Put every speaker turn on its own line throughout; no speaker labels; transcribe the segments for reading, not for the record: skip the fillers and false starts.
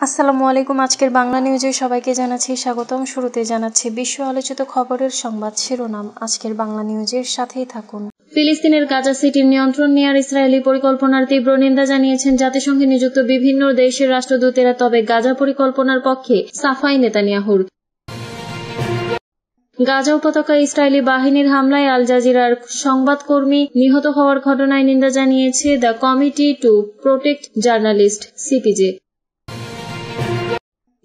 আসসালামু আলাইকুম। আজকের বাংলা নিউজে সবাইকে জানাচ্ছি স্বাগতম। শুরুতে জানাচ্ছি বিশ্ব আলোচিত খবরের সংবাদ শিরোনাম। আজকের বাংলা নিউজের সাথেই থাকুন। ফিলিস্তিনের গাজা সিটির নিয়ন্ত্রণ নেয়ার ইসরায়েলি পরিকল্পনার তীব্র নিন্দা জানিয়েছেন জাতিসংঘে নিযুক্ত বিভিন্ন দেশের রাষ্ট্রদূতেরা। তবে গাজা পরিকল্পনার পক্ষে সাফাই নেতানিয়াহুর। গাজা উপত্যকায় ইসরায়েলি বাহিনীর হামলায় আল জাজিরার সংবাদকর্মী নিহত হওয়ার ঘটনায় নিন্দা জানিয়েছে the committee to protect journalist CPJ.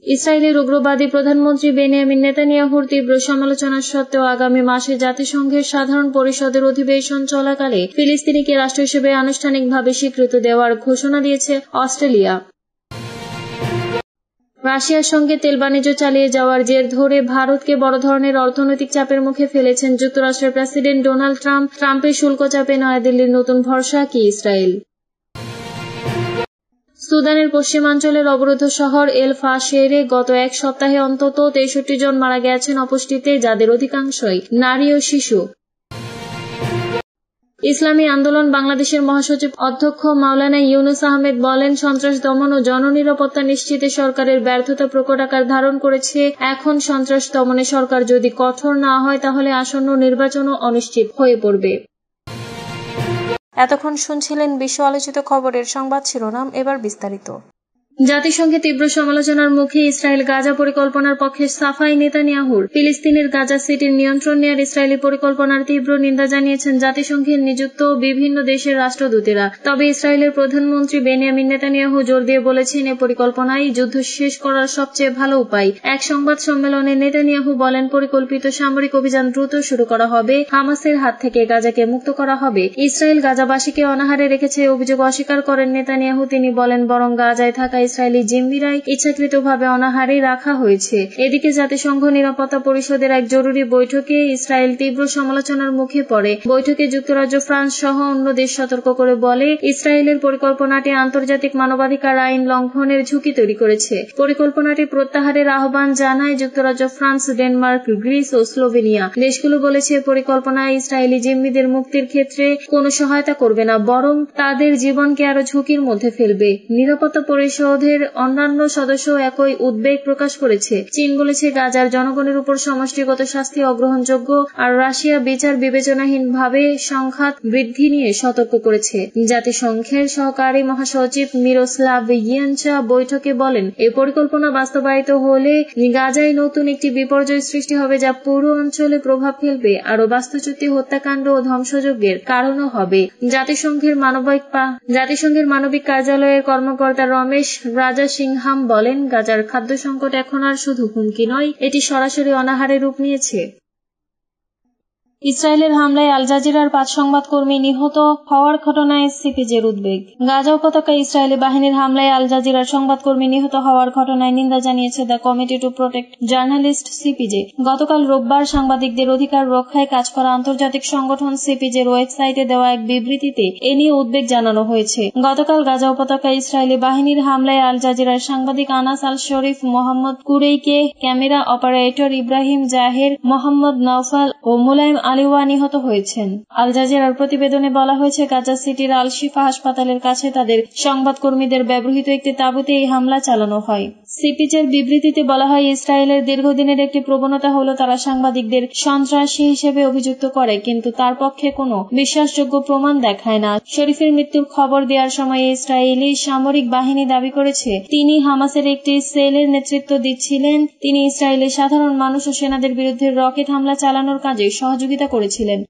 ইসরায়েলের উগ্রবাদী প্রধানমন্ত্রী বেনিয়ামিন নেতানিয়াহুর তীব্র সমালোচনা সত্ত্বেও আগামী মাসে জাতিসংঘের সাধারণ পরিষদের অধিবেশন চলাকালে ফিলিস্তিনিকে রাষ্ট্র হিসেবে আনুষ্ঠানিকভাবে স্বীকৃতি দেওয়ার ঘোষণা দিয়েছে অস্ট্রেলিয়া। রাশিয়ার সঙ্গে তেল বাণিজ্য চালিয়ে যাওয়ার জের ধরে ভারতকে বড় ধরনের অর্থনৈতিক চাপের মুখে ফেলেছেন যুক্তরাষ্ট্রের প্রেসিডেন্ট ডোনাল্ড ট্রাম্প। ট্রাম্পের শুল্ক চাপে নয়াদিল্লির নতুন ভরসা কি ইসরায়েল। সুদানের পশ্চিমাঞ্চলের অবরুদ্ধ শহর এল ফাশেরে গত এক সপ্তাহে অন্তত 63 জন মারা গেছেন অপুষ্টিতে, যাদের অধিকাংশই নারী ও শিশু। ইসলামী আন্দোলন বাংলাদেশের মহাসচিব অধ্যক্ষ মাওলানা ইউনুস আহমেদ বলেন, সন্ত্রাস দমন ও জননিরাপত্তা নিশ্চিতে সরকারের ব্যর্থতা প্রকট আকার ধারণ করেছে। এখন সন্ত্রাস দমনে সরকার যদি কঠোর না হয় তাহলে আসন্ন নির্বাচনও অনিশ্চিত হয়ে পড়বে। এতক্ষণ শুনছিলেন বিশ্ব আলোচিত খবরের সংবাদ শিরোনাম। এবার বিস্তারিত। জাতিসংঘে তীব্র সমালোচনার মুখে ইসরায়েল গাজা পরিকল্পনার পক্ষে সাফাই নেতানিয়াহুর। ফিলিস্তিনের গাজা সিটির নিয়ন্ত্রণ নেয়ার ইসরায়েলি পরিকল্পনার তীব্র নিন্দা জানিয়েছেন জাতিসংঘের নিযুক্ত বিভিন্ন দেশের রাষ্ট্রদূতেরা। তবে ইসরায়েলের প্রধানমন্ত্রী বেনিয়ামিন নেতানিয়াহু জোর দিয়ে বলেছেন, এ পরিকল্পনাই যুদ্ধ শেষ করার সবচেয়ে ভালো উপায়। এক সংবাদ সম্মেলনে নেতানিয়াহু বলেন, পরিকল্পিত সামরিক অভিযান দ্রুত শুরু করা হবে, হামাসের হাত থেকে গাজাকে মুক্ত করা হবে। ইসরায়েল গাজাবাসীকে অনাহারে রেখেছে অভিযোগ অস্বীকার করেন নেতানিয়াহু। তিনি বলেন, বরং গাজায় থাকা ইসরায়েলি জিম্মিরাই ইচ্ছাকৃতভাবে অনাহারে রাখা হয়েছে। এদিকে জাতিসংঘ নিরাপত্তা পরিষদের এক জরুরি বৈঠকে ইসরায়েল তীব্র সমালোচনার মুখে পড়ে। বৈঠকে যুক্তরাজ্য, ফ্রান্স সহ অন্য দেশ সতর্ক করে বলে, ইসরায়েলের পরিকল্পনাটি আন্তর্জাতিক মানবাধিকার আইন লঙ্ঘনের ঝুঁকি তৈরি করেছে। পরিকল্পনাটি প্রত্যাহারের আহ্বান জানায় যুক্তরাজ্য, ফ্রান্স, ডেনমার্ক, গ্রিস ও স্লোভেনিয়া। দেশগুলো বলেছে, পরিকল্পনায় ইসরায়েলি জিম্মিদের মুক্তির ক্ষেত্রে কোনো সহায়তা করবে না, বরং তাদের জীবনকে আরো ঝুঁকির মধ্যে ফেলবে। নিরাপত্তা পরিষদের অন্যান্য সদস্য একই উদ্বেগ প্রকাশ করেছে। চীন বলেছে, গাজার জনগণের উপর সমষ্টিগত শাস্তি অগ্রহণযোগ্য, আর রাশিয়া বিচার বিবেচনাহীনভাবে সংঘাত বৃদ্ধি নিয়ে সতর্ক করেছে। জাতিসংঘের সহকারী মহাসচিব মিরোস্লাভ ইয়েনচা বৈঠকে বলেন, এই পরিকল্পনা বাস্তবায়িত হলে গাজায় নতুন একটি বিপর্যয় সৃষ্টি হবে, যা পুরো অঞ্চলে প্রভাব ফেলবে, আরও বাস্তুচ্যুতি, হত্যাকাণ্ড ও ধ্বংসযজ্ঞের কারণও হবে। জাতিসংঘের মানবিক কার্যালয়ের কর্মকর্তা রমেশ রাজা সিংহাম বলেন, গাজার খাদ্য সংকট এখন আর শুধু হুমকি নয়, এটি সরাসরি অনাহারে রূপ নিয়েছে। ইসরায়েলের হামলায় আল জাজিরার 5 সংবাদকর্মী নিহত হওয়ার ঘটনায় সিপিজের উদ্বেগ। গাজা উপত্যকায় ইসরায়েলি বাহিনীর হামলায় আল জাজিরার সংবাদকর্মী নিহত হওয়ার ঘটনায় নিন্দা জানিয়েছে the committee to protect journalist CPJ. গতকাল রোববার সাংবাদিকদের অধিকার রক্ষায় কাজ করা আন্তর্জাতিক সংগঠন সিপিজের ওয়েবসাইটে দেওয়া এক বিবৃতিতে এ নিয়ে উদ্বেগ জানানো হয়েছে। গতকাল গাজা উপত্যকায় ইসরায়েলি বাহিনীর হামলায় আল জাজিরার সাংবাদিক আনাস আল শরীফ, মোহাম্মদ কুরেইকে, ক্যামেরা অপারেটর ইব্রাহিম জাহের, মোহাম্মদ নওফাল ও মুলাইম আলিওয়া নিহত হয়েছেন। আল জাজিরার প্রতিবেদনে বলা হয়েছে, গাজা সিটির আল শিফা হাসপাতালের কাছে তাদের সংবাদকর্মীদের ব্যবহৃত একটি তাঁবুতে এই হামলা চালানো হয়। সিপিজের বিবৃতিতে বলা হয়, ইসরায়েলের দীর্ঘদিনের একটি প্রবণতা হল তারা সাংবাদিকদের সন্ত্রাসী হিসেবে অভিযুক্ত করে, কিন্তু তার পক্ষে কোনো বিশ্বাসযোগ্য প্রমাণ দেখায় না। শরীফের মৃত্যুর খবর দেওয়ার সময় ইসরায়েলি সামরিক বাহিনী দাবি করেছে, তিনি হামাসের একটি সেলের নেতৃত্ব দিচ্ছিলেন। তিনি ইসরায়েলের সাধারণ মানুষ ও সেনাদের বিরুদ্ধে রকেট হামলা চালানোর কাজে সহযোগিতা করেছিলেন।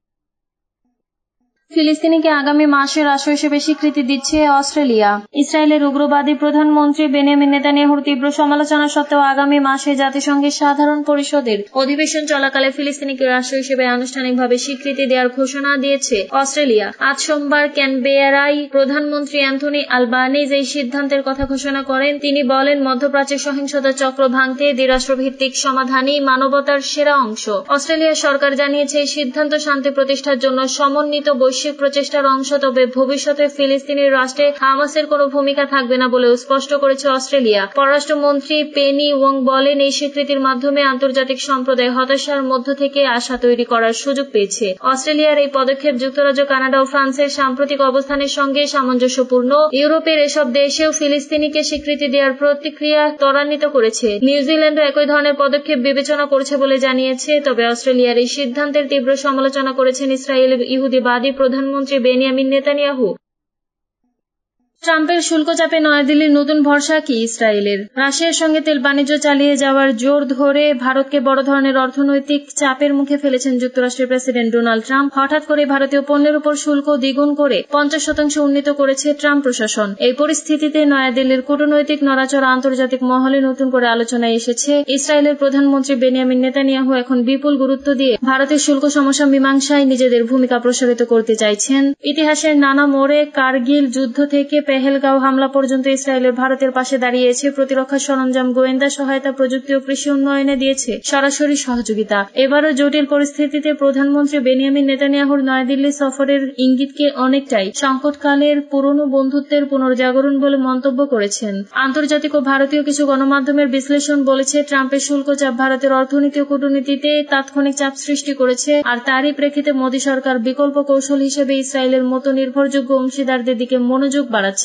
ফিলিস্তিনিকে আগামী মাসে রাষ্ট্র হিসেবে স্বীকৃতি দিচ্ছে অস্ট্রেলিয়া। ইসরায়েলের উগ্রবাদী প্রধানমন্ত্রী বেনিয়ামিন নেতানিয়াহুর তীব্র সমালোচনা সত্ত্বেও আগামী মাসে জাতিসংঘের সাধারণ পরিষদের অধিবেশন চলাকালে ফিলিস্তিনিকে রাষ্ট্র হিসেবে আনুষ্ঠানিকভাবে স্বীকৃতি দেওয়ার ঘোষণা দিয়েছে অস্ট্রেলিয়া। আজ সোমবার ক্যানবেরায় প্রধানমন্ত্রী অ্যান্থনি আলবানিজ এই সিদ্ধান্তের কথা ঘোষণা করেন। তিনি বলেন, মধ্যপ্রাচ্যের সহিংসতা চক্র ভাঙতে দ্বিরাষ্ট্রভিত্তিক সমাধানই মানবতার সেরা অংশ। অস্ট্রেলিয়া সরকার জানিয়েছে, এই সিদ্ধান্ত শান্তি প্রতিষ্ঠার জন্য সমন্বিত বৈশ্বিক বৈশ্বিক প্রচেষ্টার অংশ, তবে ভবিষ্যতে ফিলিস্তিনি রাষ্ট্রে হামাসের কোনো ভূমিকা থাকবে না বলেও স্পষ্ট করেছে অস্ট্রেলিয়া। পররাষ্ট্রমন্ত্রী পেনি ওয়ং বলেন, এই স্বীকৃতির মাধ্যমে আন্তর্জাতিক সম্প্রদায় হতাশার মধ্য থেকে আশা তৈরি করার সুযোগ পেয়েছে। অস্ট্রেলিয়ার এই পদক্ষেপ যুক্তরাজ্য, কানাডা ও ফ্রান্সের সাম্প্রতিক অবস্থানের সঙ্গে সামঞ্জস্যপূর্ণ। ইউরোপের এসব দেশেও ফিলিস্তিনিকে স্বীকৃতি দেওয়ার প্রতিক্রিয়া ত্বরান্বিত করেছে। নিউজিল্যান্ডও একই ধরনের পদক্ষেপ বিবেচনা করছে বলে জানিয়েছে। তবে অস্ট্রেলিয়ার এই সিদ্ধান্তের তীব্র সমালোচনা করেছেন ইসরায়েলের ইহুদিবাদী প্রধানমন্ত্রী বেনিয়ামিন নেতানিয়াহু। ট্রাম্পের শুল্ক চাপে নয়াদিল্লির নতুন ভরসা কি ইসরায়েলের? রাশিয়ার সঙ্গে তেল বাণিজ্য চালিয়ে যাওয়ার জোর ধরে ভারতকে বড় ধরনের অর্থনৈতিক চাপের মুখে ফেলেছেন যুক্তরাষ্ট্রের প্রেসিডেন্ট ডোনাল্ড ট্রাম্প। হঠাৎ করে ভারতীয় পণ্যের উপর শুল্ক দ্বিগুণ করে 50% উন্নীত করেছে ট্রাম্প প্রশাসন। এই পরিস্থিতিতে নয়াদিল্লির কূটনৈতিক নড়াচড়া আন্তর্জাতিক মহলে নতুন করে আলোচনায় এসেছে। ইসরায়েলের প্রধানমন্ত্রী বেনিয়ামিন নেতানিয়াহু এখন বিপুল গুরুত্ব দিয়ে ভারতের শুল্ক সমস্যা মীমাংসায় নিজেদের ভূমিকা প্রসারিত করতে চাইছেন। ইতিহাসের নানা মোড়ে, কারগিল যুদ্ধ থেকে পেহেলগাঁও হামলা পর্যন্ত ইসরায়েলের ভারতের পাশে দাঁড়িয়েছে, প্রতিরক্ষা সরঞ্জাম, গোয়েন্দা সহায়তা, প্রযুক্তি ও কৃষি উন্নয়নে দিয়েছে সরাসরি সহযোগিতা। এবারও জটিল পরিস্থিতিতে প্রধানমন্ত্রী বেনিয়ামিন নেতানিয়াহুর নয়াদিল্লি সফরের ইঙ্গিতকে অনেকটাই সংকটকালের পুরনো বন্ধুত্বের পুনর্জাগরণ বলে মন্তব্য করেছেন। আন্তর্জাতিক ও ভারতীয় কিছু গণমাধ্যমের বিশ্লেষণ বলেছে, ট্রাম্পের শুল্ক চাপ ভারতের অর্থনীতি ও কূটনীতিতে তাৎক্ষণিক চাপ সৃষ্টি করেছে। আর তারই প্রেক্ষিতে মোদী সরকার বিকল্প কৌশল হিসেবে ইসরায়েলের মতো নির্ভরযোগ্য অংশীদারদের দিকে মনোযোগ বাড়াচ্ছে।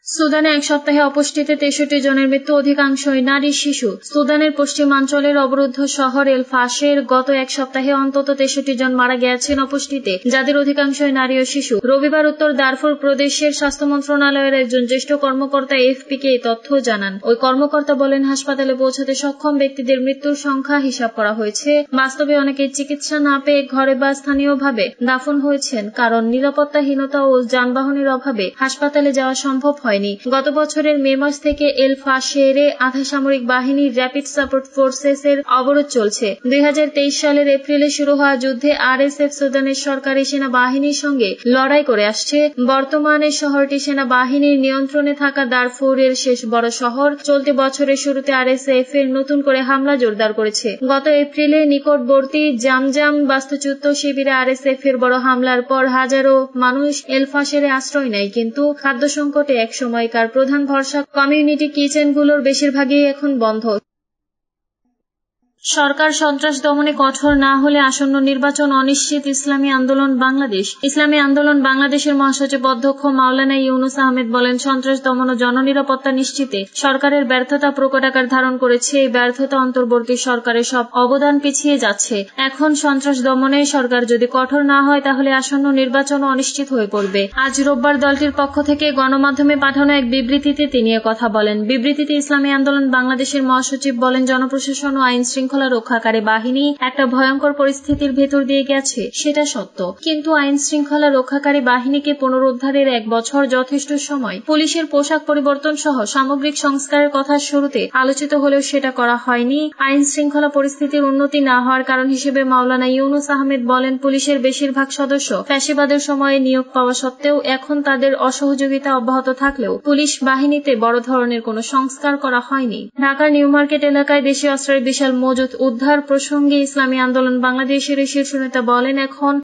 সুদানে এক সপ্তাহে অপুষ্টিতে 63 জনের মৃত্যু, অধিকাংশই নারী, শিশু। সুদানের পশ্চিমাঞ্চলের অবরুদ্ধ শহর এল ফাশের গত এক সপ্তাহে অন্তত 63 জন মারা গেছেন অপুষ্টিতে, যাদের অধিকাংশই নারী ও শিশু। রবিবার উত্তর দারফুর প্রদেশের স্বাস্থ্য মন্ত্রণালয়ের একজন জ্যেষ্ঠ কর্মকর্তা এএফপিকে এই তথ্য জানান। ওই কর্মকর্তা বলেন, হাসপাতালে পৌঁছাতে সক্ষম ব্যক্তিদের মৃত্যুর সংখ্যা হিসাব করা হয়েছে। বাস্তবে অনেকেই চিকিৎসা না পেয়ে ঘরে বা স্থানীয়ভাবে দাফন হয়েছেন, কারণ নিরাপত্তাহীনতা ও যানবাহনের অভাবে হাসপাতালে যাওয়া সম্ভব হয়। গত বছরের মে মাস থেকে এল ফাশেরে আধা সামরিক বাহিনীর র্যাপিড সাপোর্ট ফোর্সেস এর অবরোধ চলছে। 2023 সালের এপ্রিলে শুরু হওয়া যুদ্ধে আরএসএফ সুদানের সরকারি সেনাবাহিনীর সঙ্গে লড়াই করে আসছে। বর্তমানে শহরটি সেনাবাহিনীর নিয়ন্ত্রণে থাকা দারফুরের শেষ বড় শহর। চলতি বছরের শুরুতে আরএসএফ এর নতুন করে হামলা জোরদার করেছে। গত এপ্রিলে নিকটবর্তী জামজাম বাস্তুচ্যুত শিবিরে আরএসএফ এর বড় হামলার পর হাজারো মানুষ এল ফাশেরে আশ্রয় নেয়, কিন্তু খাদ্য সংকটে এক সময়কার প্রধান ভরসা কমিউনিটি কিচেনগুলোর বেশিরভাগই এখন বন্ধ। সরকার সন্ত্রাস দমনে কঠোর না হলে আসন্ন নির্বাচন অনিশ্চিত, ইসলামী আন্দোলন বাংলাদেশ। ইসলামী আন্দোলন বাংলাদেশের মহাসচিব অধ্যক্ষ মাওলানা ইউনুস আহমেদ বলেন, সন্ত্রাস দমন ও জননিরাপত্তা নিশ্চিতে সরকারের ব্যর্থতা প্রকট আকার ধারণ করেছে। এই ব্যর্থতা অন্তর্বর্তী সরকারের সব অবদান পিছিয়ে যাচ্ছে। এখন সন্ত্রাস দমনে সরকার যদি কঠোর না হয়, তাহলে আসন্ন নির্বাচন অনিশ্চিত হয়ে পড়বে। আজ রোববার দলটির পক্ষ থেকে গণমাধ্যমে পাঠানো এক বিবৃতিতে তিনি কথা বলেন। বিবৃতিতে ইসলামী আন্দোলন বাংলাদেশের মহাসচিব বলেন, জনপ্রশাসন ও আইন শৃঙ্খলা রক্ষাকারী বাহিনী একটা ভয়ঙ্কর পরিস্থিতির ভেতর দিয়ে গেছে, সেটা সত্য, কিন্তু আইন শৃঙ্খলা রক্ষাকারী বাহিনীকে পুনরুদ্ধারের 1 বছর যথেষ্ট সময়। পুলিশের পোশাক পরিবর্তন সহ সামগ্রিক সংস্কারের কথা শুরুতে আলোচিত হলেও সেটা করা হয়নি। আইন শৃঙ্খলা পরিস্থিতির উন্নতি না হওয়ার কারণ হিসেবে মাওলানা ইউনুস আহমেদ বলেন, পুলিশের বেশিরভাগ সদস্য ফ্যাসিবাদের সময়ে নিয়োগ পাওয়া সত্ত্বেও এখন তাদের অসহযোগিতা অব্যাহত থাকলেও পুলিশ বাহিনীতে বড় ধরনের কোনো সংস্কার করা হয়নি। ঢাকার নিউ মার্কেট এলাকায় দেশীয় অস্ত্রের বিশাল মজুত উদ্ধার প্রসঙ্গে ইসলামী আন্দোলন বাংলাদেশের শীর্ষ নেতা বলেন, এখন